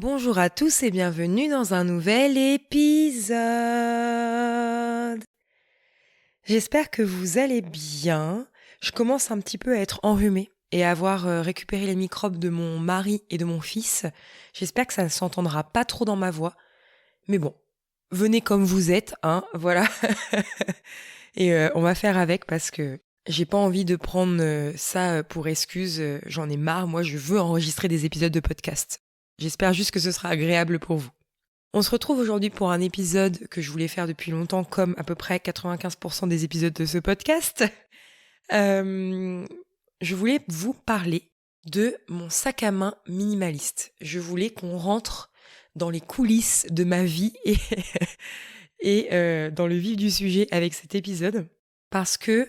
Bonjour à tous et bienvenue dans un nouvel épisode. J'espère que vous allez bien. Je commence un petit peu à être enrhumée et à avoir récupéré les microbes de mon mari et de mon fils. J'espère que ça ne s'entendra pas trop dans ma voix. Mais bon, venez comme vous êtes, hein, voilà. Et on va faire avec parce que j'ai pas envie de prendre ça pour excuse. J'en ai marre, moi je veux enregistrer des épisodes de podcast. J'espère juste que ce sera agréable pour vous. On se retrouve aujourd'hui pour un épisode que je voulais faire depuis longtemps, comme à peu près 95% des épisodes de ce podcast. Je voulais vous parler de mon sac à main minimaliste. Je voulais qu'on rentre dans les coulisses de ma vie et dans le vif du sujet avec cet épisode, parce que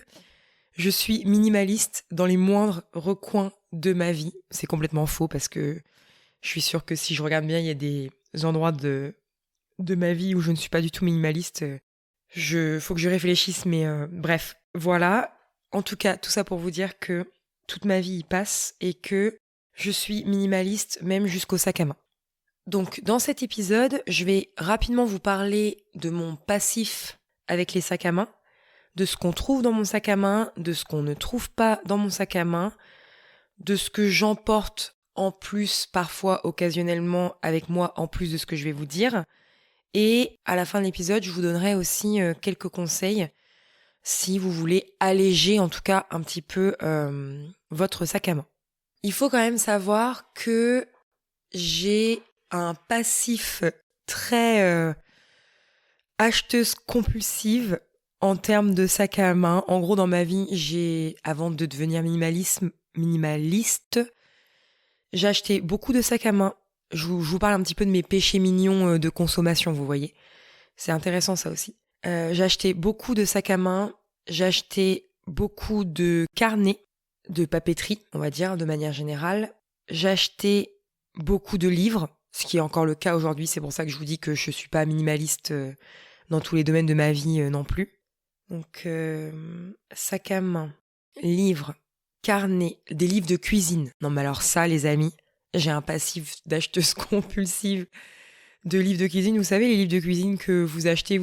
je suis minimaliste dans les moindres recoins de ma vie. C'est complètement faux parce que je suis sûre que si je regarde bien, il y a des endroits de ma vie où je ne suis pas du tout minimaliste. Faut que je réfléchisse, mais bref, voilà. En tout cas, tout ça pour vous dire que toute ma vie y passe et que je suis minimaliste même jusqu'au sac à main. Donc, dans cet épisode, je vais rapidement vous parler de mon passif avec les sacs à main, de ce qu'on trouve dans mon sac à main, de ce qu'on ne trouve pas dans mon sac à main, de ce que j'emporte en plus, parfois, occasionnellement, avec moi, en plus de ce que je vais vous dire. Et à la fin de l'épisode, je vous donnerai aussi quelques conseils si vous voulez alléger, en tout cas, un petit peu votre sac à main. Il faut quand même savoir que j'ai un passif très acheteuse compulsive en termes de sac à main. En gros, dans ma vie, avant de devenir minimaliste, j'ai acheté beaucoup de sacs à main. Je vous parle un petit peu de mes péchés mignons de consommation, vous voyez. C'est intéressant ça aussi. J'ai acheté beaucoup de sacs à main. J'ai acheté beaucoup de carnets de papeterie, on va dire, de manière générale. J'ai acheté beaucoup de livres, ce qui est encore le cas aujourd'hui. C'est pour ça que je vous dis que je suis pas minimaliste dans tous les domaines de ma vie non plus. Donc, sac à main, livres, carnet, des livres de cuisine. Non mais alors ça, les amis, j'ai un passif d'acheteuse compulsive de livres de cuisine. Vous savez, les livres de cuisine que vous achetez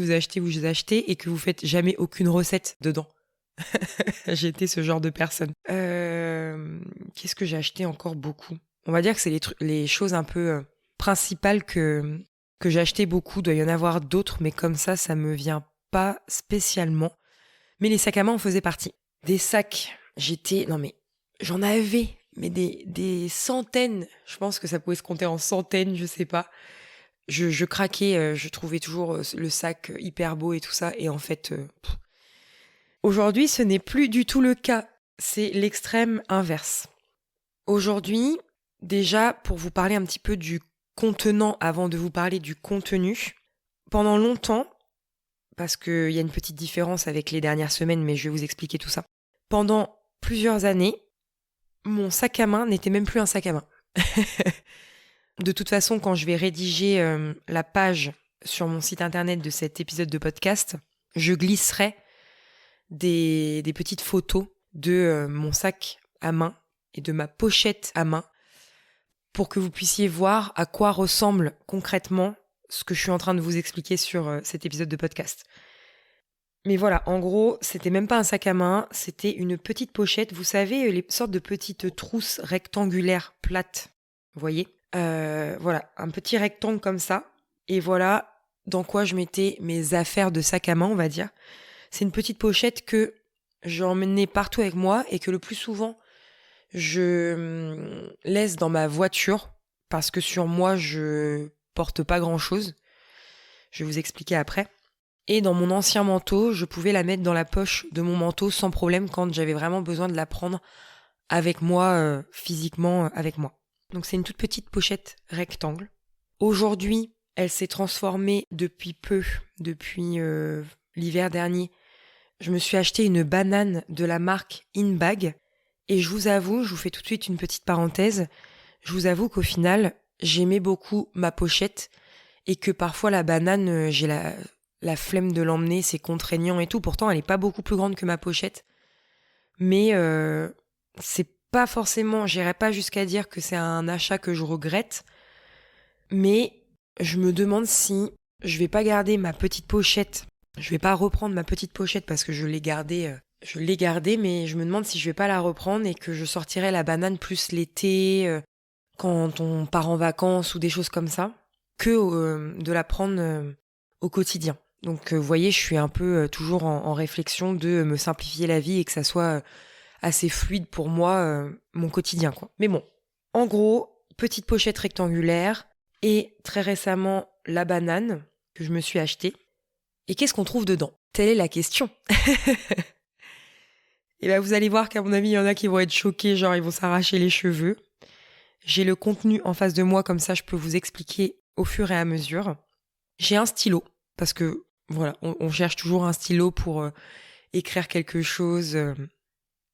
et que vous faites jamais aucune recette dedans. J'ai été ce genre de personne. Qu'est-ce que j'ai acheté encore beaucoup? On va dire que c'est les choses un peu principales que j'ai acheté beaucoup. Il doit y en avoir d'autres, mais comme ça me vient pas spécialement. Mais les sacs à main en faisaient partie. Des sacs, non mais, j'en avais, mais des centaines. Je pense que ça pouvait se compter en centaines, je sais pas. Je craquais, je trouvais toujours le sac hyper beau et tout ça. Et en fait, aujourd'hui, ce n'est plus du tout le cas. C'est l'extrême inverse. Aujourd'hui, déjà, pour vous parler un petit peu du contenant avant de vous parler du contenu, pendant longtemps, parce qu'il y a une petite différence avec les dernières semaines, mais je vais vous expliquer tout ça. Pendant plusieurs années, mon sac à main n'était même plus un sac à main. De toute façon, quand je vais rédiger la page sur mon site internet de cet épisode de podcast, je glisserai des petites photos de mon sac à main et de ma pochette à main pour que vous puissiez voir à quoi ressemble concrètement ce que je suis en train de vous expliquer sur cet épisode de podcast. Mais voilà, en gros, c'était même pas un sac à main, c'était une petite pochette. Vous savez, les sortes de petites trousses rectangulaires plates, vous voyez ? Voilà, un petit rectangle comme ça. Et voilà dans quoi je mettais mes affaires de sac à main, on va dire. C'est une petite pochette que j'emmenais partout avec moi et que le plus souvent, je laisse dans ma voiture parce que sur moi, je porte pas grand-chose. Je vais vous expliquer après. Et dans mon ancien manteau, je pouvais la mettre dans la poche de mon manteau sans problème quand j'avais vraiment besoin de la prendre avec moi, physiquement avec moi. Donc c'est une toute petite pochette rectangle. Aujourd'hui, elle s'est transformée depuis peu, depuis l'hiver dernier. Je me suis acheté une banane de la marque InBag. Et je vous avoue, je vous fais tout de suite une petite parenthèse, je vous avoue qu'au final, j'aimais beaucoup ma pochette et que parfois la banane, j'ai la flemme de l'emmener, c'est contraignant et tout. Pourtant, elle est pas beaucoup plus grande que ma pochette. Mais c'est pas forcément, j'irais pas jusqu'à dire que c'est un achat que je regrette. Mais je me demande si je vais pas garder ma petite pochette. Je vais pas reprendre ma petite pochette parce que je l'ai gardée. Je l'ai gardée, mais je me demande si je vais pas la reprendre et que je sortirai la banane plus l'été, quand on part en vacances ou des choses comme ça, que de la prendre au quotidien. Donc vous voyez, je suis un peu toujours en réflexion de me simplifier la vie et que ça soit assez fluide pour moi, mon quotidien, quoi. Mais bon, en gros, petite pochette rectangulaire et très récemment la banane que je me suis achetée. Et qu'est-ce qu'on trouve dedans? Telle est la question. Et ben vous allez voir qu'à mon avis, il y en a qui vont être choqués, genre ils vont s'arracher les cheveux. J'ai le contenu en face de moi, comme ça je peux vous expliquer au fur et à mesure. J'ai un stylo, parce que voilà, on cherche toujours un stylo pour écrire quelque chose,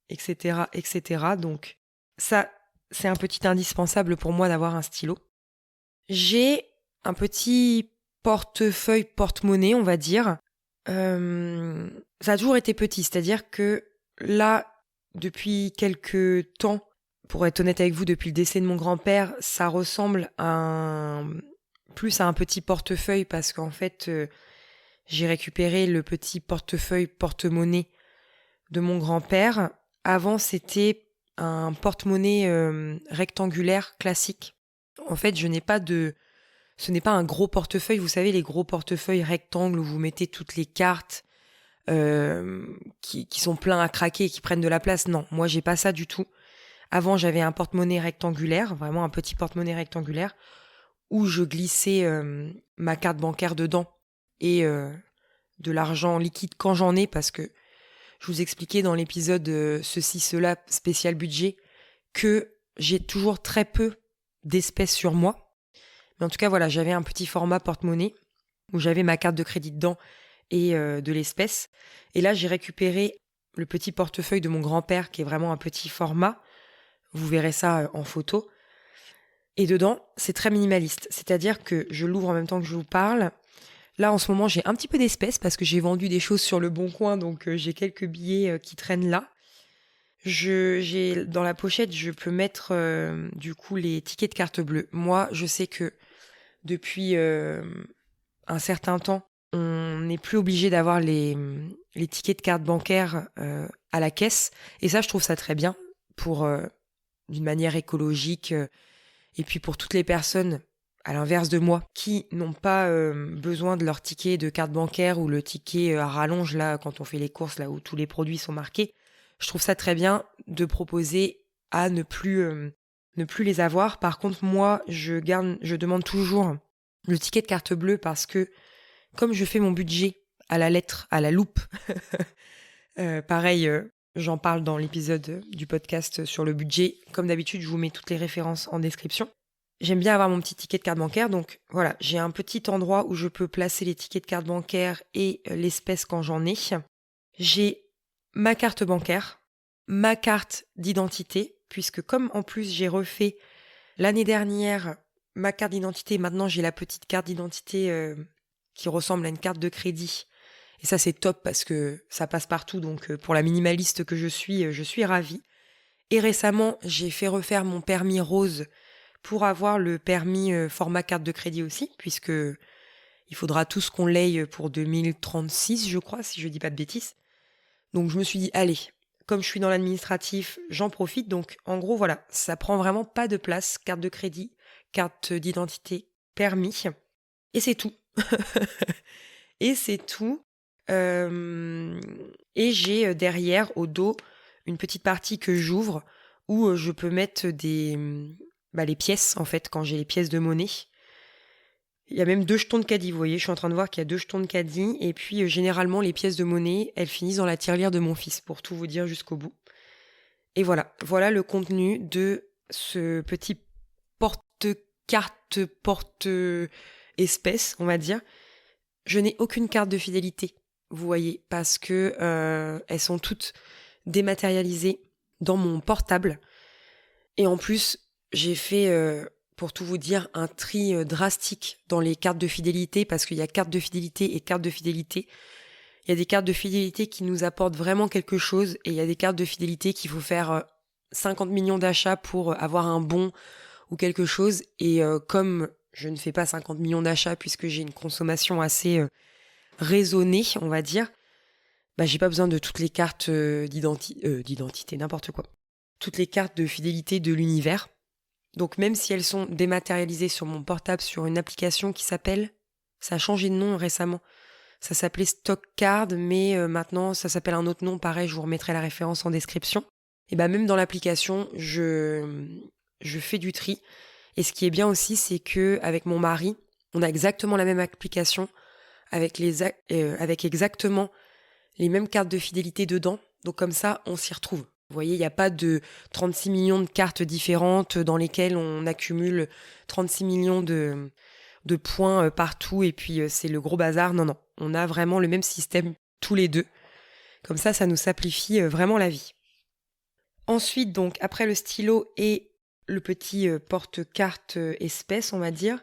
etc., etc. Donc ça, c'est un petit indispensable pour moi d'avoir un stylo. J'ai un petit portefeuille, porte-monnaie, on va dire. Ça a toujours été petit, c'est-à-dire que là, depuis quelques temps, pour être honnête avec vous, depuis le décès de mon grand-père, ça ressemble plus à un petit portefeuille parce qu'en fait, j'ai récupéré le petit portefeuille porte-monnaie de mon grand-père. Avant, c'était un porte-monnaie rectangulaire classique. En fait, ce n'est pas un gros portefeuille, vous savez, les gros portefeuilles rectangles où vous mettez toutes les cartes qui sont pleins à craquer et qui prennent de la place. Non, moi, j'ai pas ça du tout. Avant, j'avais un porte-monnaie rectangulaire, vraiment un petit porte-monnaie rectangulaire, où je glissais ma carte bancaire dedans et de l'argent liquide quand j'en ai, parce que je vous expliquais dans l'épisode Ceci, Cela, spécial budget, que j'ai toujours très peu d'espèces sur moi. Mais en tout cas, voilà, j'avais un petit format porte-monnaie où j'avais ma carte de crédit dedans et de l'espèce. Et là, j'ai récupéré le petit portefeuille de mon grand-père qui est vraiment un petit format. Vous verrez ça en photo. Et dedans, c'est très minimaliste. C'est-à-dire que je l'ouvre en même temps que je vous parle. Là, en ce moment, j'ai un petit peu d'espèces parce que j'ai vendu des choses sur le Bon Coin, donc j'ai quelques billets qui traînent là. Dans la pochette, je peux mettre du coup les tickets de carte bleue. Moi, je sais que depuis un certain temps, on n'est plus obligé d'avoir les tickets de carte bancaire à la caisse. Et ça, je trouve ça très bien pour d'une manière écologique. Et puis pour toutes les personnes, à l'inverse de moi, qui n'ont pas besoin de leur ticket de carte bancaire ou le ticket à rallonge, là, quand on fait les courses, là où tous les produits sont marqués, je trouve ça très bien de proposer à ne plus les avoir. Par contre, moi, je demande toujours le ticket de carte bleue parce que, comme je fais mon budget à la lettre, à la loupe, pareil, j'en parle dans l'épisode du podcast sur le budget. Comme d'habitude, je vous mets toutes les références en description. J'aime bien avoir mon petit ticket de carte bancaire, donc voilà, j'ai un petit endroit où je peux placer les tickets de carte bancaire et l'espèce quand j'en ai. J'ai ma carte bancaire, ma carte d'identité, puisque comme en plus j'ai refait l'année dernière ma carte d'identité, maintenant j'ai la petite carte d'identité qui ressemble à une carte de crédit. Et ça c'est top parce que ça passe partout, donc pour la minimaliste que je suis ravie. Et récemment, j'ai fait refaire mon permis rose pour avoir le permis format carte de crédit aussi, puisque il faudra tous qu'on l'aille pour 2036, je crois, si je dis pas de bêtises. Donc je me suis dit, allez, comme je suis dans l'administratif, j'en profite. Donc en gros, voilà, ça prend vraiment pas de place, carte de crédit, carte d'identité, permis, et c'est tout. Et c'est tout. Et j'ai derrière, au dos, une petite partie que j'ouvre où je peux mettre les pièces, en fait, quand j'ai les pièces de monnaie. Il y a même 2 jetons de caddie, vous voyez, je suis en train de voir qu'il y a 2 jetons de caddie. Et puis, généralement, les pièces de monnaie, elles finissent dans la tirelire de mon fils, pour tout vous dire jusqu'au bout. Et voilà le contenu de ce petit porte-carte, porte-espèce, on va dire. Je n'ai aucune carte de fidélité, vous voyez, parce que elles sont toutes dématérialisées dans mon portable. Et en plus, j'ai fait, pour tout vous dire, un tri drastique dans les cartes de fidélité, parce qu'il y a carte de fidélité et carte de fidélité. Il y a des cartes de fidélité qui nous apportent vraiment quelque chose, et il y a des cartes de fidélité qu'il faut faire 50 millions d'achats pour avoir un bon ou quelque chose. Et comme je ne fais pas 50 millions d'achats puisque j'ai une consommation assez raisonnée, on va dire, j'ai pas besoin de toutes les cartes d'identité, n'importe quoi. Toutes les cartes de fidélité de l'univers. Donc même si elles sont dématérialisées sur mon portable sur une application qui s'appelle, ça a changé de nom récemment, ça s'appelait Stock Card, mais maintenant ça s'appelle un autre nom, pareil, je vous remettrai la référence en description. Et même dans l'application, je fais du tri. Et ce qui est bien aussi, c'est que avec mon mari, on a exactement la même application, avec exactement les mêmes cartes de fidélité dedans. Donc comme ça, on s'y retrouve. Vous voyez, il n'y a pas de 36 millions de cartes différentes dans lesquelles on accumule 36 millions de points partout et puis c'est le gros bazar. Non, on a vraiment le même système tous les deux. Comme ça nous simplifie vraiment la vie. Ensuite, donc, après le stylo et le petit porte-carte espèce, on va dire,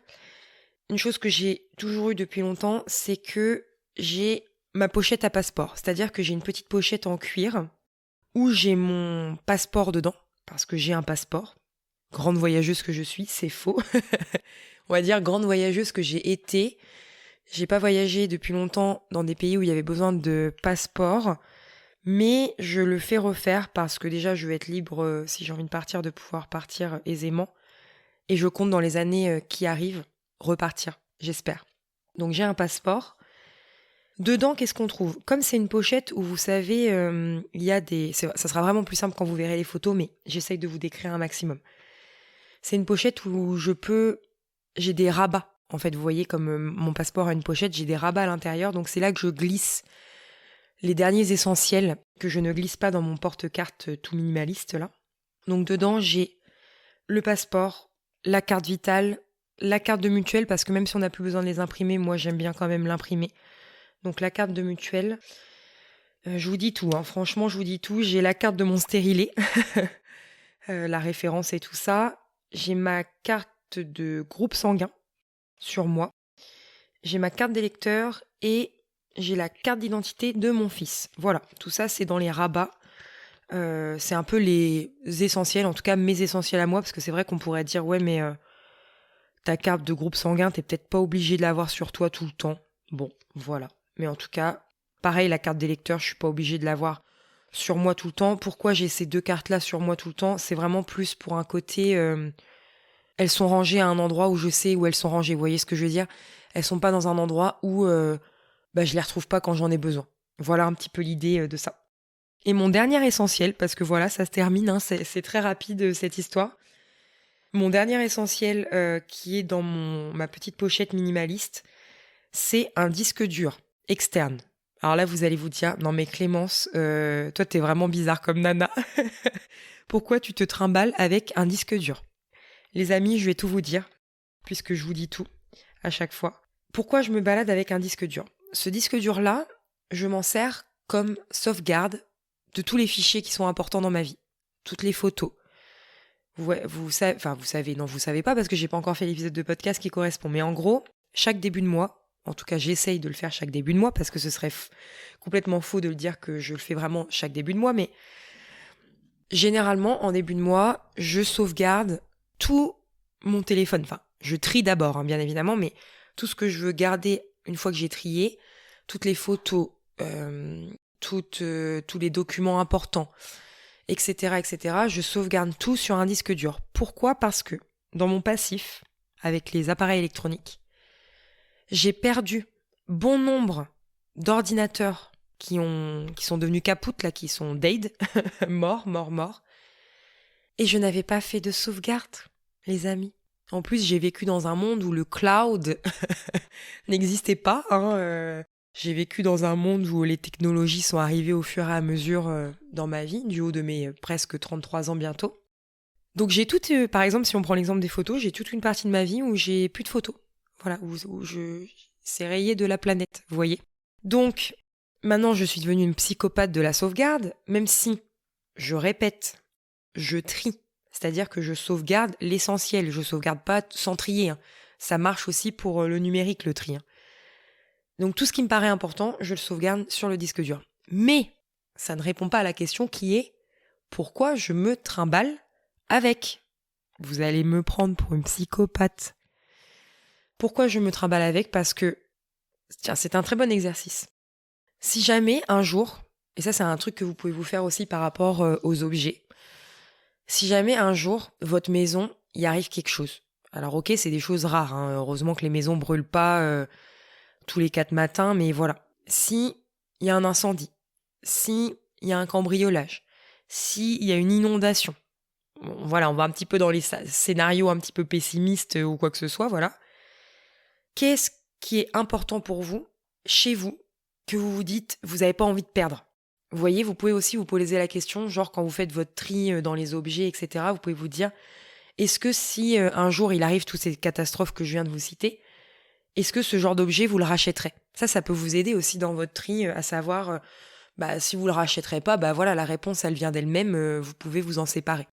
une chose que j'ai toujours eue depuis longtemps, c'est que j'ai ma pochette à passeport. C'est-à-dire que j'ai une petite pochette en cuir où j'ai mon passeport dedans, parce que j'ai un passeport. Grande voyageuse que je suis, c'est faux. On va dire grande voyageuse que j'ai été. J'ai pas voyagé depuis longtemps dans des pays où il y avait besoin de passeport, mais je le fais refaire parce que déjà je veux être libre si j'ai envie de partir, de pouvoir partir aisément. Et je compte dans les années qui arrivent repartir, j'espère. Donc j'ai un passeport. Dedans, qu'est-ce qu'on trouve ? Comme c'est une pochette où vous savez, il y a des... Ça sera vraiment plus simple quand vous verrez les photos, mais j'essaye de vous décrire un maximum. C'est une pochette où j'ai des rabats. En fait, vous voyez, comme mon passeport a une pochette, j'ai des rabats à l'intérieur. Donc c'est là que je glisse les derniers essentiels que je ne glisse pas dans mon porte-carte tout minimaliste, là. Donc dedans, j'ai le passeport, la carte vitale, la carte de mutuelle, parce que même si on n'a plus besoin de les imprimer, moi j'aime bien quand même l'imprimer. Donc la carte de mutuelle, je vous dis tout, franchement je vous dis tout. J'ai la carte de mon stérilet, la référence et tout ça. J'ai ma carte de groupe sanguin sur moi. J'ai ma carte d'électeur et j'ai la carte d'identité de mon fils. Voilà, tout ça c'est dans les rabats. C'est un peu les essentiels, en tout cas mes essentiels à moi, parce que c'est vrai qu'on pourrait dire ouais mais ta carte de groupe sanguin, t'es peut-être pas obligé de l'avoir sur toi tout le temps. Bon, voilà. Mais en tout cas, pareil, la carte d'électeur, je suis pas obligée de l'avoir sur moi tout le temps. Pourquoi j'ai ces deux cartes-là sur moi tout le temps ? C'est vraiment plus pour un côté... elles sont rangées à un endroit où je sais où elles sont rangées. Vous voyez ce que je veux dire ? Elles sont pas dans un endroit où je les retrouve pas quand j'en ai besoin. Voilà un petit peu l'idée de ça. Et mon dernier essentiel, parce que voilà, ça se termine, c'est très rapide cette histoire. Mon dernier essentiel qui est dans ma petite pochette minimaliste, c'est un disque dur externe. Alors là, vous allez vous dire, non mais Clémence, toi t'es vraiment bizarre comme nana. Pourquoi tu te trimbales avec un disque dur ? Les amis, je vais tout vous dire, puisque je vous dis tout à chaque fois. Pourquoi je me balade avec un disque dur ? Ce disque dur-là, je m'en sers comme sauvegarde de tous les fichiers qui sont importants dans ma vie. Toutes les photos. Vous savez pas parce que j'ai pas encore fait l'épisode de podcast qui correspond. Mais en gros, chaque début de mois, en tout cas j'essaye de le faire chaque début de mois parce que ce serait complètement faux de le dire que je le fais vraiment chaque début de mois, mais généralement en début de mois, je sauvegarde tout mon téléphone. Enfin, je trie d'abord, bien évidemment, mais tout ce que je veux garder une fois que j'ai trié, toutes les photos, tous les documents importants, etc., je sauvegarde tout sur un disque dur. Pourquoi ? Parce que dans mon passif, avec les appareils électroniques, j'ai perdu bon nombre d'ordinateurs qui sont devenus capoutes, là, qui sont dead, morts. Et je n'avais pas fait de sauvegarde, les amis. En plus, j'ai vécu dans un monde où le cloud n'existait pas. J'ai vécu dans un monde où les technologies sont arrivées au fur et à mesure dans ma vie, du haut de mes presque 33 ans bientôt. Donc j'ai par exemple, si on prend l'exemple des photos, j'ai toute une partie de ma vie où j'ai plus de photos. Voilà, où c'est rayé de la planète, vous voyez. Donc, maintenant, je suis devenue une psychopathe de la sauvegarde, même si, je répète, je trie. C'est-à-dire que je sauvegarde l'essentiel, je sauvegarde pas sans trier. Ça marche aussi pour le numérique, le tri. Donc tout ce qui me paraît important, je le sauvegarde sur le disque dur. Mais ça ne répond pas à la question qui est pourquoi je me trimballe avec ? Vous allez me prendre pour une psychopathe. Pourquoi je me trimballe avec? Parce que, tiens, c'est un très bon exercice. Si jamais un jour, et ça c'est un truc que vous pouvez vous faire aussi par rapport aux objets, si jamais un jour, votre maison, il arrive quelque chose. Alors ok, c'est des choses rares, hein. Heureusement que les maisons brûlent pas tous les 4 matins, mais voilà. Si il y a un incendie, si il y a un cambriolage, si il y a une inondation, bon, voilà, on va un petit peu dans les scénarios un petit peu pessimistes ou quoi que ce soit, voilà. Qu'est-ce qui est important pour vous, chez vous, que vous vous dites, vous n'avez pas envie de perdre? Vous voyez, vous pouvez aussi vous poser la question, genre quand vous faites votre tri dans les objets, etc., vous pouvez vous dire, est-ce que si un jour il arrive toutes ces catastrophes que je viens de vous citer, est-ce que ce genre d'objet, vous le rachèterez? Ça peut vous aider aussi dans votre tri, à savoir, si vous le rachèterez pas, voilà, la réponse, elle vient d'elle-même, vous pouvez vous en séparer.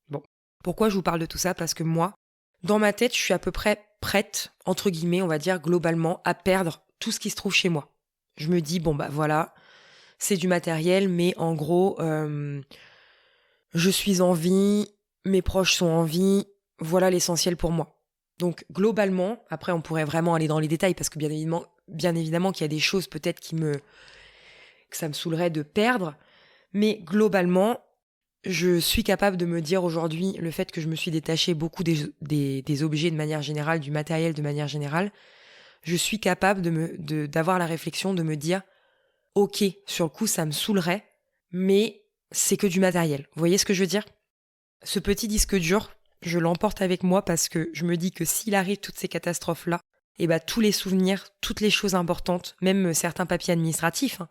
Bon. Pourquoi je vous parle de tout ça? Parce que moi, dans ma tête, je suis à peu près prête, entre guillemets, on va dire, globalement, à perdre tout ce qui se trouve chez moi. Je me dis, voilà, c'est du matériel, mais en gros, je suis en vie, mes proches sont en vie, voilà l'essentiel pour moi. Donc globalement, après on pourrait vraiment aller dans les détails parce que bien évidemment qu'il y a des choses peut-être que ça me saoulerait de perdre, mais globalement, je suis capable de me dire aujourd'hui le fait que je me suis détachée beaucoup des objets de manière générale, du matériel de manière générale, je suis capable d'avoir la réflexion de me dire ok, sur le coup ça me saoulerait, mais c'est que du matériel. Vous voyez ce que je veux dire? Ce petit disque dur, je l'emporte avec moi parce que je me dis que s'il arrive toutes ces catastrophes-là, tous les souvenirs, toutes les choses importantes, même certains papiers administratifs, hein,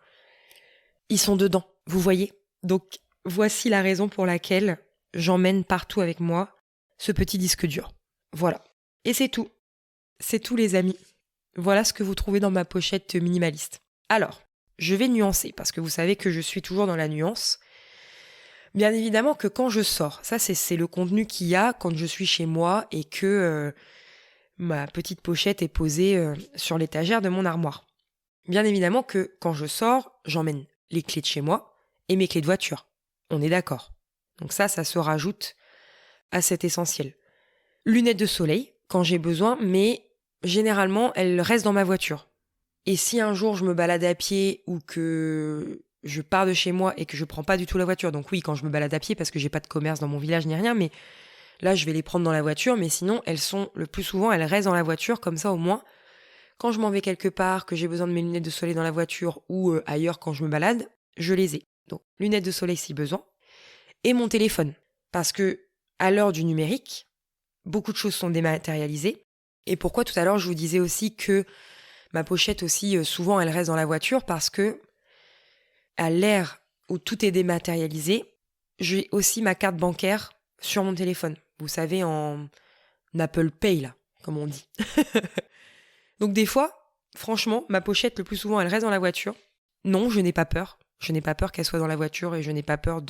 ils sont dedans, vous voyez? Donc voici la raison pour laquelle j'emmène partout avec moi ce petit disque dur. Voilà. Et c'est tout. C'est tout les amis. Voilà ce que vous trouvez dans ma pochette minimaliste. Alors, je vais nuancer parce que vous savez que je suis toujours dans la nuance. Bien évidemment que quand je sors, ça c'est le contenu qu'il y a quand je suis chez moi et que ma petite pochette est posée sur l'étagère de mon armoire. Bien évidemment que quand je sors, j'emmène les clés de chez moi et mes clés de voiture. On est d'accord. Donc ça se rajoute à cet essentiel. Lunettes de soleil, quand j'ai besoin, mais généralement, elles restent dans ma voiture. Et si un jour je me balade à pied ou que je pars de chez moi et que je prends pas du tout la voiture, donc oui, quand je me balade à pied parce que j'ai pas de commerce dans mon village ni rien, mais là je vais les prendre dans la voiture, mais sinon le plus souvent elles restent dans la voiture, comme ça au moins, quand je m'en vais quelque part, que j'ai besoin de mes lunettes de soleil dans la voiture ou ailleurs quand je me balade, je les ai. Donc lunettes de soleil si besoin. Et mon téléphone. Parce que à l'heure du numérique, beaucoup de choses sont dématérialisées. Et pourquoi tout à l'heure je vous disais aussi que ma pochette aussi, souvent, elle reste dans la voiture parce que, à l'ère où tout est dématérialisé, j'ai aussi ma carte bancaire sur mon téléphone. Vous savez, en Apple Pay, là, comme on dit. Donc des fois, franchement, ma pochette, le plus souvent, elle reste dans la voiture. Non, je n'ai pas peur. Je n'ai pas peur qu'elle soit dans la voiture et je n'ai pas peur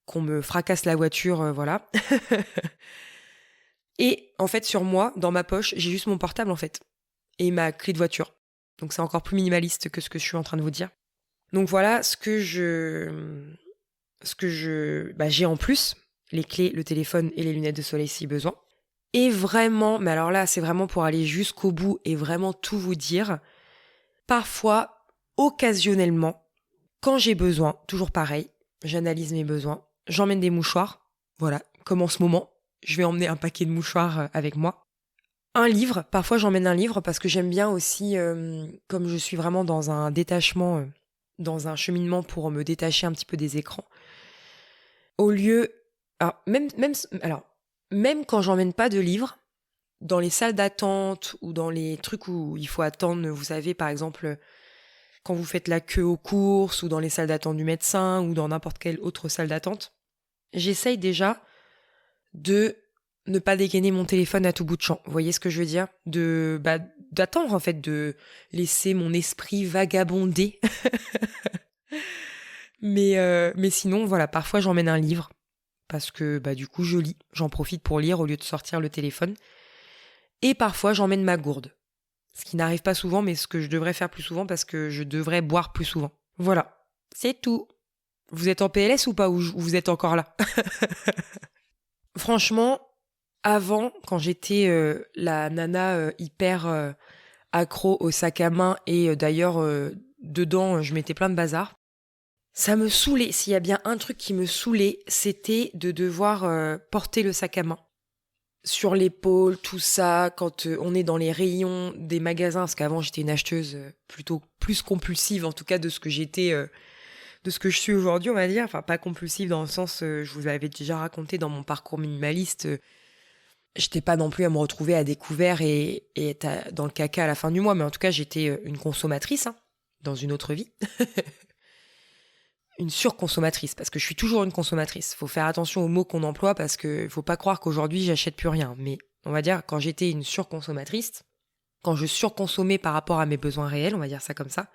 qu'on me fracasse la voiture, voilà. Et en fait, sur moi, dans ma poche, j'ai juste mon portable, en fait. Et ma clé de voiture. Donc c'est encore plus minimaliste que ce que je suis en train de vous dire. Donc voilà ce que j'ai en plus, les clés, le téléphone et les lunettes de soleil si besoin. Et vraiment, mais alors là c'est vraiment pour aller jusqu'au bout et vraiment tout vous dire, parfois, occasionnellement, quand j'ai besoin, toujours pareil, j'analyse mes besoins, j'emmène des mouchoirs, voilà, comme en ce moment, je vais emmener un paquet de mouchoirs avec moi. Un livre, parfois j'emmène un livre parce que j'aime bien aussi, comme je suis vraiment dans un détachement, dans un cheminement pour me détacher un petit peu des écrans. Au lieu, alors, même quand j'emmène pas de livre, dans les salles d'attente ou dans les trucs où il faut attendre, vous savez, par exemple, quand vous faites la queue aux courses ou dans les salles d'attente du médecin ou dans n'importe quelle autre salle d'attente, j'essaye déjà de ne pas dégainer mon téléphone à tout bout de champ. Vous voyez ce que je veux dire? D'attendre en fait, de laisser mon esprit vagabonder. mais sinon, voilà, parfois j'emmène un livre parce que du coup je lis. J'en profite pour lire au lieu de sortir le téléphone. Et parfois j'emmène ma gourde. Ce qui n'arrive pas souvent, mais ce que je devrais faire plus souvent parce que je devrais boire plus souvent. Voilà, c'est tout. Vous êtes en PLS ou pas, ou vous êtes encore là? Franchement, Avant, quand j'étais la nana hyper accro au sac à main et d'ailleurs dedans je mettais plein de bazar, ça me saoulait. S'il y a bien un truc qui me saoulait, c'était de devoir porter le sac à main sur l'épaule, tout ça, quand on est dans les rayons des magasins, parce qu'avant j'étais une acheteuse plutôt plus compulsive, en tout cas de ce que j'étais, de ce que je suis aujourd'hui, on va dire. Enfin, pas compulsive dans le sens, je vous l'avais déjà raconté dans mon parcours minimaliste, j'étais pas non plus à me retrouver à découvert et être dans le caca à la fin du mois, mais en tout cas j'étais une consommatrice, hein, dans une autre vie. Une surconsommatrice, parce que je suis toujours une consommatrice. Faut faire attention aux mots qu'on emploie, parce que faut pas croire qu'aujourd'hui j'achète plus rien. Mais on va dire, quand j'étais une surconsommatrice, quand je surconsommais par rapport à mes besoins réels, on va dire ça comme ça,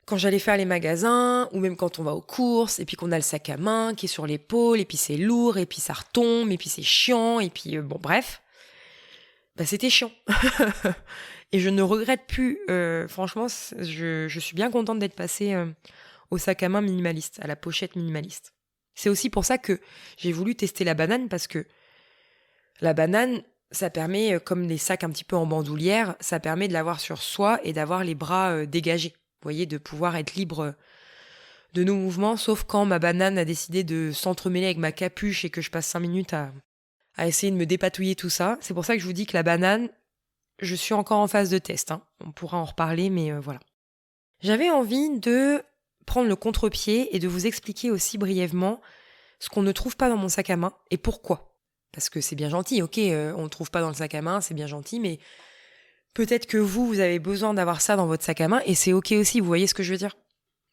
quand j'allais faire les magasins, ou même quand on va aux courses, et puis qu'on a le sac à main qui est sur l'épaule, et puis c'est lourd, et puis ça retombe, et puis c'est chiant, et puis bon bref, bah c'était chiant. Et je ne regrette plus, franchement, je suis bien contente d'être passée au sac à main minimaliste, à la pochette minimaliste. C'est aussi pour ça que j'ai voulu tester la banane, parce que la banane, ça permet, comme les sacs un petit peu en bandoulière, ça permet de l'avoir sur soi et d'avoir les bras dégagés. Vous voyez, de pouvoir être libre de nos mouvements, sauf quand ma banane a décidé de s'entremêler avec ma capuche et que je passe 5 minutes à essayer de me dépatouiller tout ça. C'est pour ça que je vous dis que la banane, je suis encore en phase de test, hein. On pourra en reparler, mais voilà. J'avais envie de prendre le contre-pied et de vous expliquer aussi brièvement ce qu'on ne trouve pas dans mon sac à main et pourquoi. Parce que c'est bien gentil, ok, on ne trouve pas dans le sac à main, c'est bien gentil, mais peut-être que vous avez besoin d'avoir ça dans votre sac à main et c'est ok aussi, vous voyez ce que je veux dire.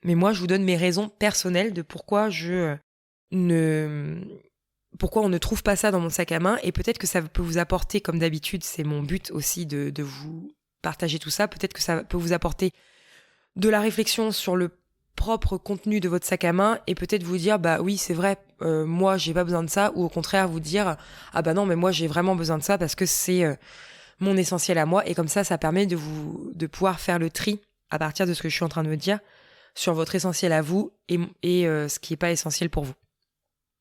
Mais moi, je vous donne mes raisons personnelles de pourquoi pourquoi on ne trouve pas ça dans mon sac à main, et peut-être que ça peut vous apporter, comme d'habitude, c'est mon but aussi de vous partager tout ça, peut-être que ça peut vous apporter de la réflexion sur le propre contenu de votre sac à main et peut-être vous dire bah oui c'est vrai, moi j'ai pas besoin de ça, ou au contraire vous dire ah bah non mais moi j'ai vraiment besoin de ça parce que c'est mon essentiel à moi, et comme ça permet de pouvoir faire le tri à partir de ce que je suis en train de me dire sur votre essentiel à vous et ce qui est pas essentiel pour vous.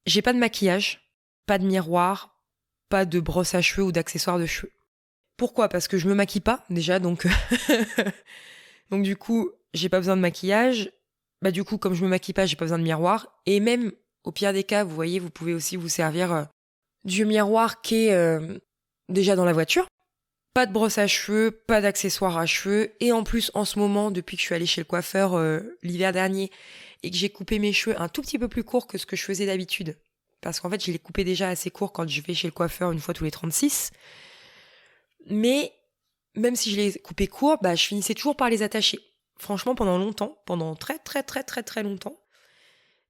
J'ai pas de maquillage, pas de miroir, pas de brosse à cheveux ou d'accessoires de cheveux. Pourquoi ? Parce que je me maquille pas déjà, donc donc du coup j'ai pas besoin de maquillage. Bah du coup, comme je me maquille pas, j'ai pas besoin de miroir. Et même, au pire des cas, vous voyez, vous pouvez aussi vous servir du miroir qui est déjà dans la voiture. Pas de brosse à cheveux, pas d'accessoires à cheveux. Et en plus, en ce moment, depuis que je suis allée chez le coiffeur l'hiver dernier et que j'ai coupé mes cheveux un tout petit peu plus court que ce que je faisais d'habitude, parce qu'en fait, je les coupais déjà assez courts quand je vais chez le coiffeur une fois tous les 36. Mais même si je les coupais courts, bah, je finissais toujours par les attacher. Franchement, pendant longtemps, pendant très très très très très longtemps,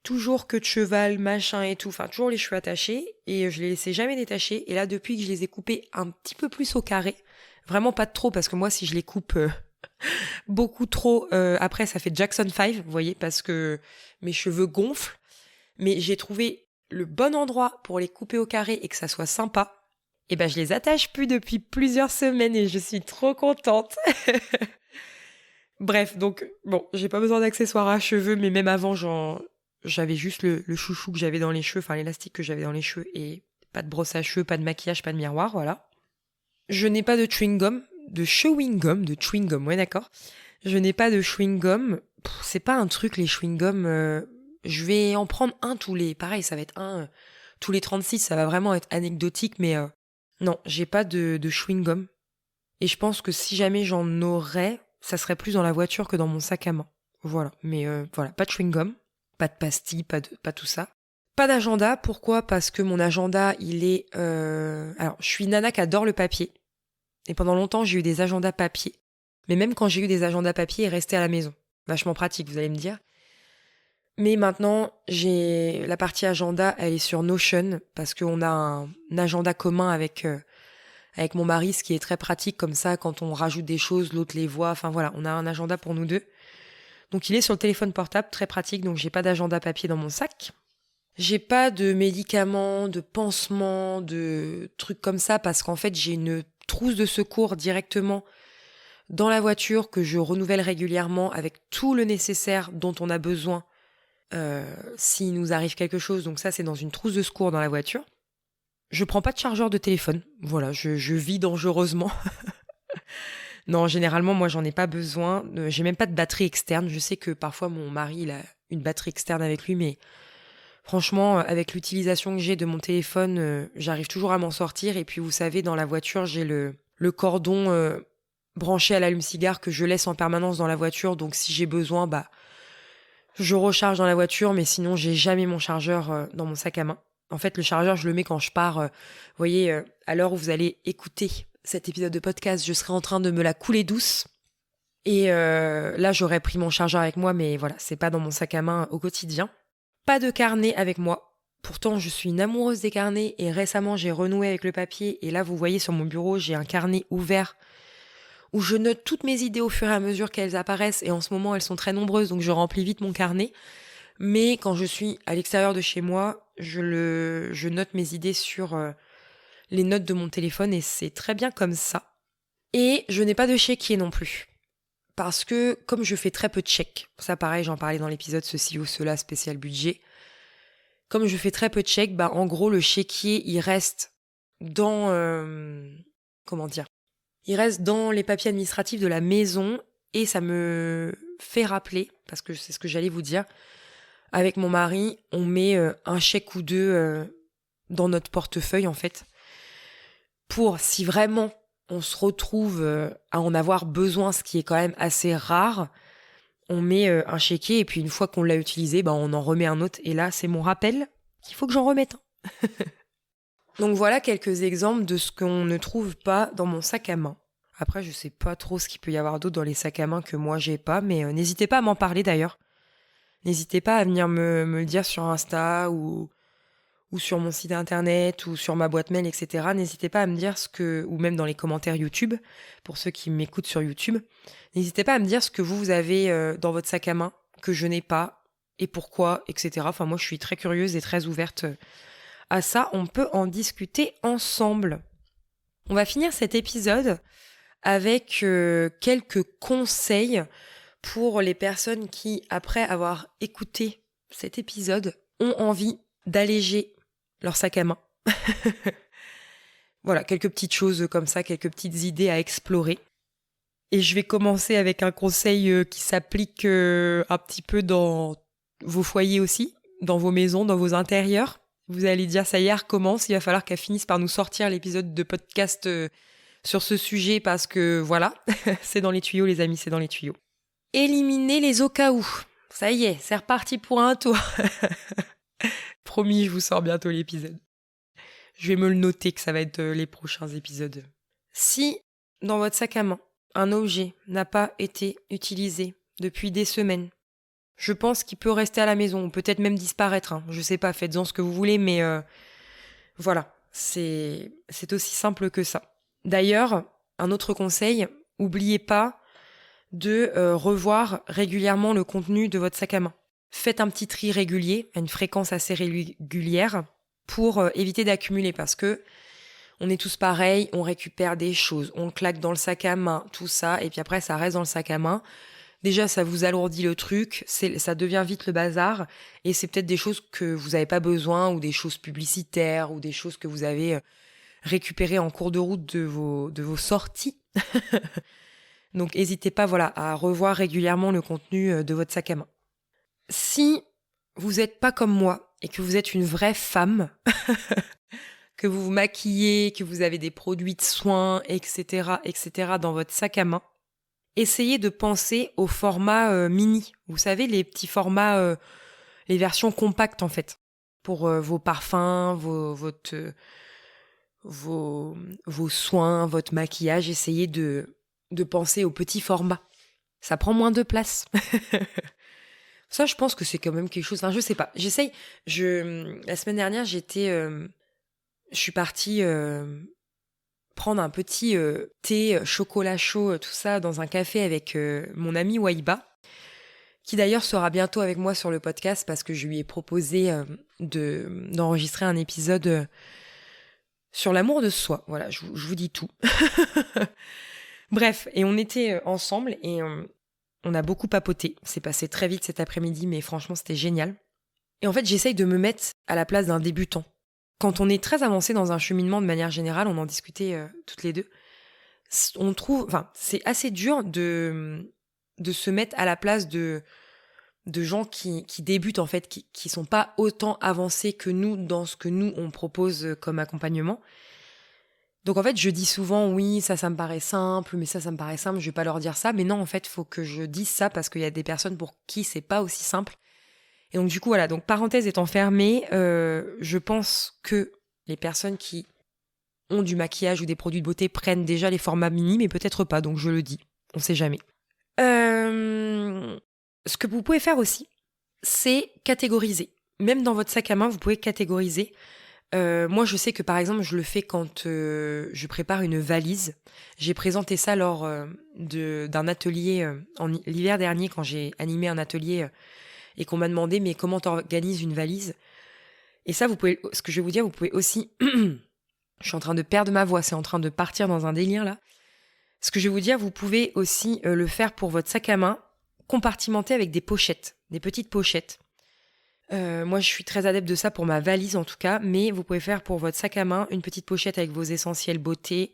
toujours queue de cheval, machin et tout, enfin toujours les cheveux attachés, et je les laissais jamais détacher. Et là, depuis que je les ai coupés un petit peu plus au carré, vraiment pas de trop, parce que moi, si je les coupe beaucoup trop, après ça fait Jackson 5, vous voyez, parce que mes cheveux gonflent. Mais j'ai trouvé le bon endroit pour les couper au carré et que ça soit sympa. Et ben je les attache plus depuis plusieurs semaines et je suis trop contente. Bref, donc, bon, j'ai pas besoin d'accessoires à cheveux, mais même avant, j'avais juste le chouchou que j'avais dans les cheveux, enfin l'élastique que j'avais dans les cheveux, et pas de brosse à cheveux, pas de maquillage, pas de miroir, voilà. Je n'ai pas de chewing-gum, de chewing-gum, ouais d'accord. Je n'ai pas de chewing-gum, c'est pas un truc les chewing-gums, je vais en prendre un pareil, ça va être un tous les 36, ça va vraiment être anecdotique, mais non, j'ai pas de chewing-gum. Et je pense que si jamais j'en aurais, ça serait plus dans la voiture que dans mon sac à main. Voilà, mais voilà, pas de chewing-gum, pas de pastilles, pas tout ça. Pas d'agenda, pourquoi ? Parce que mon agenda, il est... Alors, je suis une nana qui adore le papier. Et pendant longtemps, j'ai eu des agendas papier. Mais même quand j'ai eu des agendas papier, ils restaient à la maison. Vachement pratique, vous allez me dire. Mais maintenant, j'ai la partie agenda, elle est sur Notion, parce qu'on a un agenda commun avec mon mari, ce qui est très pratique, comme ça, quand on rajoute des choses, l'autre les voit. Enfin voilà, on a un agenda pour nous deux. Donc il est sur le téléphone portable, très pratique, donc j'ai pas d'agenda papier dans mon sac. J'ai pas de médicaments, de pansements, de trucs comme ça, parce qu'en fait j'ai une trousse de secours directement dans la voiture que je renouvelle régulièrement avec tout le nécessaire dont on a besoin s'il nous arrive quelque chose. Donc ça, c'est dans une trousse de secours dans la voiture. Je prends pas de chargeur de téléphone. Voilà, je vis dangereusement. Non, généralement, moi, j'en ai pas besoin. J'ai même pas de batterie externe. Je sais que parfois, mon mari, il a une batterie externe avec lui, mais franchement, avec l'utilisation que j'ai de mon téléphone, j'arrive toujours à m'en sortir. Et puis, vous savez, dans la voiture, j'ai le cordon branché à l'allume-cigare que je laisse en permanence dans la voiture. Donc, si j'ai besoin, je recharge dans la voiture, mais sinon, j'ai jamais mon chargeur dans mon sac à main. En fait, le chargeur, je le mets quand je pars. Vous voyez, à l'heure où vous allez écouter cet épisode de podcast, je serai en train de me la couler douce. Et là, j'aurais pris mon chargeur avec moi, mais voilà, c'est pas dans mon sac à main au quotidien. Pas de carnet avec moi. Pourtant, je suis une amoureuse des carnets et récemment, j'ai renoué avec le papier. Et là, vous voyez sur mon bureau, j'ai un carnet ouvert où je note toutes mes idées au fur et à mesure qu'elles apparaissent. Et en ce moment, elles sont très nombreuses, donc je remplis vite mon carnet. Mais quand je suis à l'extérieur de chez moi, je note mes idées sur les notes de mon téléphone et c'est très bien comme ça. Et je n'ai pas de chéquier non plus. Parce que comme je fais très peu de chèques, ça pareil, j'en parlais dans l'épisode ceci ou cela spécial budget, comme je fais très peu de chèques, en gros le chéquier il reste dans il reste dans les papiers administratifs de la maison et ça me fait rappeler, parce que c'est ce que j'allais vous dire, avec mon mari, on met un chèque ou deux dans notre portefeuille en fait, pour si vraiment on se retrouve à en avoir besoin, ce qui est quand même assez rare, on met un chéquier et puis une fois qu'on l'a utilisé, on en remet un autre. Et là, c'est mon rappel qu'il faut que j'en remette un. Donc voilà quelques exemples de ce qu'on ne trouve pas dans mon sac à main. Après, je sais pas trop ce qu'il peut y avoir d'autre dans les sacs à main que moi j'ai pas, mais n'hésitez pas à m'en parler d'ailleurs. N'hésitez pas à venir me le dire sur Insta ou sur mon site internet ou sur ma boîte mail, etc. N'hésitez pas à me dire ou même dans les commentaires YouTube, pour ceux qui m'écoutent sur YouTube, n'hésitez pas à me dire ce que vous avez dans votre sac à main, que je n'ai pas, et pourquoi, etc. Enfin, moi, je suis très curieuse et très ouverte à ça. On peut en discuter ensemble. On va finir cet épisode avec quelques conseils pour les personnes qui, après avoir écouté cet épisode, ont envie d'alléger leur sac à main. Voilà, quelques petites choses comme ça, quelques petites idées à explorer. Et je vais commencer avec un conseil qui s'applique un petit peu dans vos foyers aussi, dans vos maisons, dans vos intérieurs. Vous allez dire, ça y est, elle recommence, il va falloir qu'elle finisse par nous sortir l'épisode de podcast sur ce sujet parce que voilà, c'est dans les tuyaux les amis, c'est dans les tuyaux. Éliminer les au cas où. Ça y est, c'est reparti pour un tour. Promis, je vous sors bientôt l'épisode. Je vais me le noter que ça va être les prochains épisodes. Si, dans votre sac à main, un objet n'a pas été utilisé depuis des semaines, je pense qu'il peut rester à la maison, ou peut-être même disparaître. Je sais pas, faites-en ce que vous voulez, mais voilà, c'est aussi simple que ça. D'ailleurs, un autre conseil, n'oubliez pas de revoir régulièrement le contenu de votre sac à main. Faites un petit tri régulier, à une fréquence assez régulière, pour éviter d'accumuler, parce que on est tous pareils, on récupère des choses, on le claque dans le sac à main, tout ça, et puis après ça reste dans le sac à main. Déjà, ça vous alourdit le truc, ça devient vite le bazar, et c'est peut-être des choses que vous n'avez pas besoin, ou des choses publicitaires, ou des choses que vous avez récupérées en cours de route de vos sorties. Donc n'hésitez pas à revoir régulièrement le contenu de votre sac à main. Si vous n'êtes pas comme moi et que vous êtes une vraie femme, que vous vous maquillez, que vous avez des produits de soins, etc., dans votre sac à main, essayez de penser au format mini. Vous savez, les petits formats, les versions compactes en fait, pour vos parfums, vos soins, votre maquillage. Essayez de penser au petit format. Ça prend moins de place. Ça, je pense que c'est quand même quelque chose... Enfin, je sais pas. J'essaye... La semaine dernière, je suis partie prendre un petit thé, chocolat chaud, tout ça, dans un café avec mon amie Waiba, qui d'ailleurs sera bientôt avec moi sur le podcast parce que je lui ai proposé d'enregistrer un épisode sur l'amour de soi. Voilà, je vous dis tout. Bref, et on était ensemble et... on a beaucoup papoté, c'est passé très vite cet après-midi, mais franchement c'était génial. Et en fait j'essaye de me mettre à la place d'un débutant. quand on est très avancé dans un cheminement de manière générale, on en discutait toutes les deux, c'est assez dur de se mettre à la place de gens qui débutent en fait, qui sont pas autant avancés que nous dans ce que nous on propose comme accompagnement. Donc en fait, je dis souvent oui, ça me paraît simple, mais ça me paraît simple, je vais pas leur dire ça, mais non, en fait, faut que je dise ça parce qu'il y a des personnes pour qui c'est pas aussi simple. Et donc du coup, voilà, donc parenthèse étant fermée, je pense que les personnes qui ont du maquillage ou des produits de beauté prennent déjà les formats mini, mais peut-être pas, donc je le dis, on sait jamais. Ce que vous pouvez faire aussi, c'est catégoriser. Même dans votre sac à main, vous pouvez catégoriser. Moi, je sais que par exemple, je le fais quand je prépare une valise. J'ai présenté ça lors d'un atelier l'hiver dernier, quand j'ai animé un atelier et qu'on m'a demandé mais comment t'organises une valise. Et ça, vous pouvez, ce que je vais vous dire, vous pouvez aussi. Je suis en train de perdre ma voix, c'est en train de partir dans un délire là. Ce que je vais vous dire, vous pouvez aussi le faire pour votre sac à main, compartimenté avec des pochettes, des petites pochettes. Moi, je suis très adepte de ça pour ma valise en tout cas, mais vous pouvez faire pour votre sac à main une petite pochette avec vos essentiels beauté,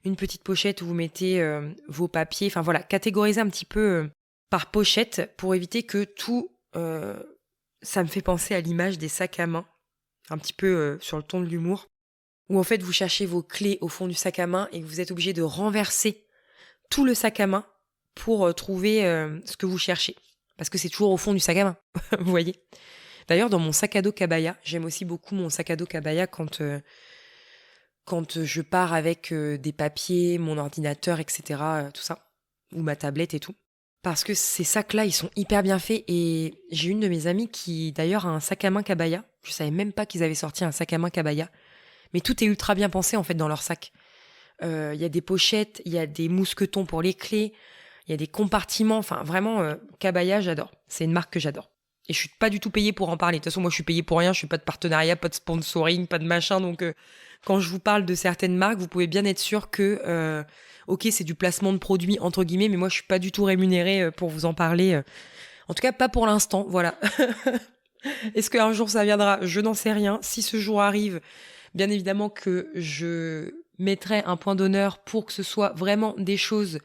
une petite pochette où vous mettez vos papiers, enfin voilà, catégoriser un petit peu par pochette pour éviter que tout... ça me fait penser à l'image des sacs à main, un petit peu sur le ton de l'humour, où en fait vous cherchez vos clés au fond du sac à main et que vous êtes obligé de renverser tout le sac à main pour trouver ce que vous cherchez. Parce que c'est toujours au fond du sac à main, vous voyez. D'ailleurs, dans mon sac à dos Kabaya, j'aime aussi beaucoup mon sac à dos Kabaya quand je pars avec des papiers, mon ordinateur, etc., tout ça, ou ma tablette et tout. Parce que ces sacs-là, ils sont hyper bien faits et j'ai une de mes amies qui, d'ailleurs, a un sac à main Kabaya. Je savais même pas qu'ils avaient sorti un sac à main Kabaya. Mais tout est ultra bien pensé, en fait, dans leur sac. Il y a des pochettes, il y a des mousquetons pour les clés, il y a des compartiments. Enfin, vraiment, Kabaya, j'adore. C'est une marque que j'adore. Et je suis pas du tout payée pour en parler. De toute façon, moi, je suis payée pour rien. Je suis pas de partenariat, pas de sponsoring, pas de machin. Donc, quand je vous parle de certaines marques, vous pouvez bien être sûr que, ok, c'est du placement de produits, entre guillemets, mais moi, je suis pas du tout rémunérée pour vous en parler. En tout cas, pas pour l'instant. Voilà. Est-ce qu'un jour ça viendra? Je n'en sais rien. Si ce jour arrive, bien évidemment que je mettrai un point d'honneur pour que ce soit vraiment des choses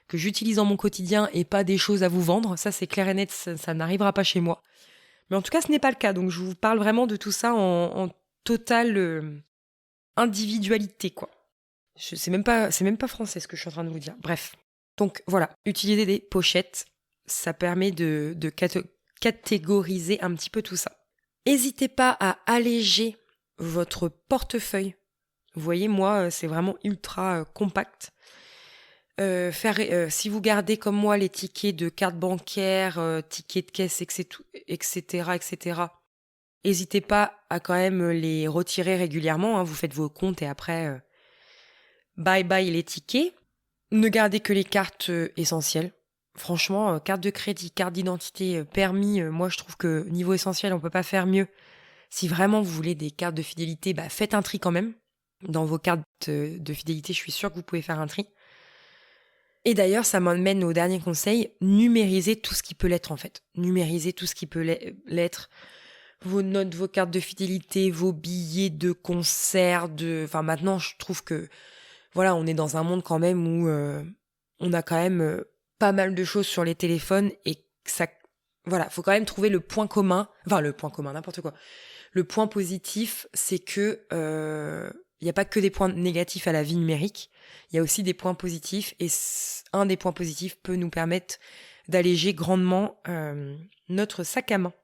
que j'utilise dans mon quotidien et pas des choses à vous vendre. Ça, c'est clair et net, ça n'arrivera pas chez moi. Mais en tout cas, ce n'est pas le cas. Donc, je vous parle vraiment de tout ça en totale individualité, quoi. C'est même pas français ce que je suis en train de vous dire. Bref. Donc, voilà. Utiliser des pochettes, ça permet de catégoriser un petit peu tout ça. N'hésitez pas à alléger votre portefeuille. Vous voyez, moi, c'est vraiment ultra compact. Si vous gardez comme moi les tickets de carte bancaire, tickets de caisse, etc., n'hésitez pas à quand même les retirer régulièrement. Hein. Vous faites vos comptes et après, bye bye les tickets. Ne gardez que les cartes essentielles. Franchement, carte de crédit, carte d'identité, permis, moi je trouve que niveau essentiel, on peut pas faire mieux. Si vraiment vous voulez des cartes de fidélité, faites un tri quand même. Dans vos cartes de fidélité, je suis sûre que vous pouvez faire un tri. Et d'ailleurs, ça m'emmène au dernier conseil, numériser tout ce qui peut l'être en fait. Numériser tout ce qui peut l'être. Vos notes, vos cartes de fidélité, vos billets de concert, Enfin maintenant, je trouve que voilà, on est dans un monde quand même où on a quand même pas mal de choses sur les téléphones et ça... Voilà, faut quand même trouver le point commun. Enfin, le point commun, n'importe quoi. Le point positif, c'est que il n'y a pas que des points négatifs à la vie numérique, il y a aussi des points positifs et un des points positifs peut nous permettre d'alléger grandement notre sac à main.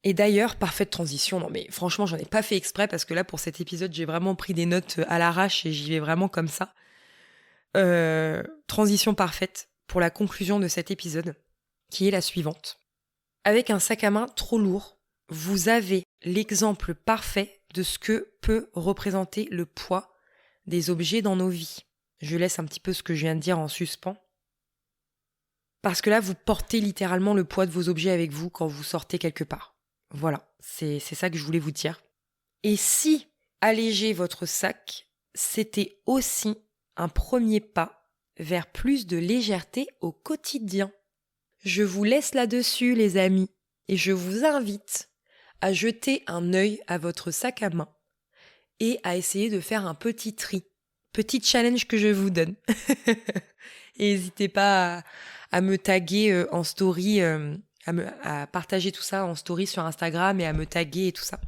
Et d'ailleurs, parfaite transition, non mais franchement j'en ai pas fait exprès parce que là pour cet épisode j'ai vraiment pris des notes à l'arrache et j'y vais vraiment comme ça. Transition parfaite pour la conclusion de cet épisode qui est la suivante. Avec un sac à main trop lourd, vous avez l'exemple parfait de ce que peut représenter le poids des objets dans nos vies. Je laisse un petit peu ce que je viens de dire en suspens. Parce que là, vous portez littéralement le poids de vos objets avec vous quand vous sortez quelque part. Voilà, c'est ça que je voulais vous dire. Et si alléger votre sac, c'était aussi un premier pas vers plus de légèreté au quotidien. Je vous laisse là-dessus, les amis, et je vous invite à jeter un œil à votre sac à main, et à essayer de faire un petit tri. Petit challenge que je vous donne. Et n'hésitez pas à me taguer en story, à partager tout ça en story sur Instagram et à me taguer et tout ça.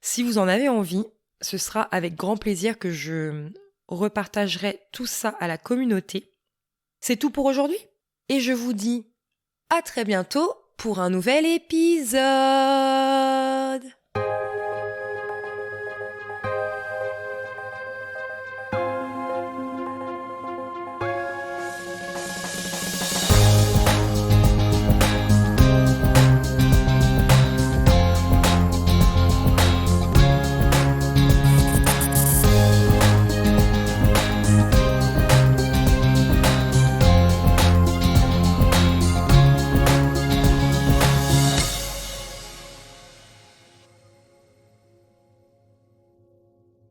Si vous en avez envie, ce sera avec grand plaisir que je repartagerai tout ça à la communauté. C'est tout pour aujourd'hui et je vous dis à très bientôt pour un nouvel épisode.